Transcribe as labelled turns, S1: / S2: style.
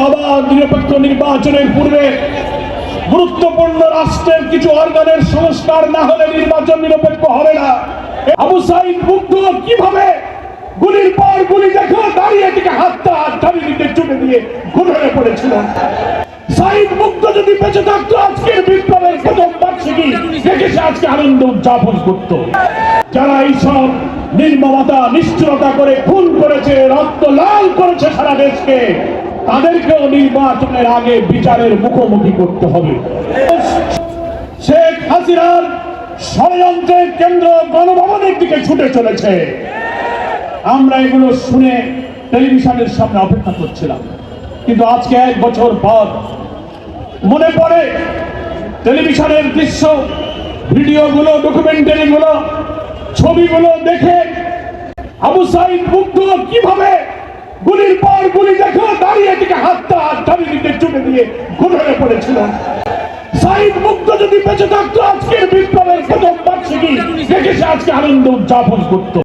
S1: অবাধ নিরপেক্ষ নির্বাচনের পূর্বে গুরুত্বপূর্ণ রাষ্ট্রের কিছু অর্গানের সংস্কার না হলে নির্বাচন নিরপেক্ষ হবে না। আবু সাইদ মুগ্ধ কিভাবে গুলির পর গুলি দেখে দাঁড়িয়ে থেকে হাতটা চারিদিকে চুটে দিয়ে ঘুরে পড়েছিল। সাইদ মুগ্ধ যদি বেঁচে থাকতো আজকের বিপ্লবের প্রথম বার্ষিকী দেখে সে আজকে আনন্দ উদযাপন করত। যারা এইসব নির্মমতা নিষ্ঠুরতা করে খুন করেছে, রক্ত লাল করেছে সারা দেশকে, তাদেরকেও নির্বাচনের আগে বিচারের মুখোমুখি করতে হবে। শেখ হাসিনার ষড়যন্ত্রের কেন্দ্র গণভবনের দিকে ছুটে চলেছে। আমরা এগুলো শুনে টেলিভিশনের সামনে অপেক্ষা করছিলাম, কিন্তু আজকে 1 বছর পর মনে পড়ে টেলিভিশনের দৃশ্য, ভিডিওগুলো, ডকুমেন্টারিগুলো, ছবিগুলো দেখে আবু সাইদ মুগ্ধ কিভাবে গুলির পর গুলি দেখে দাঁড়িয়ে থেকে হাতটা চারিদিকে চুটে দিয়ে ঘুরে পড়েছিল। সাইদ মুগ্ধ যদি বেঁচে থাকতো আজকের বিপ্লবের প্রথম বার্ষিকী দেখে সে আজকে আনন্দ উদযাপন করত।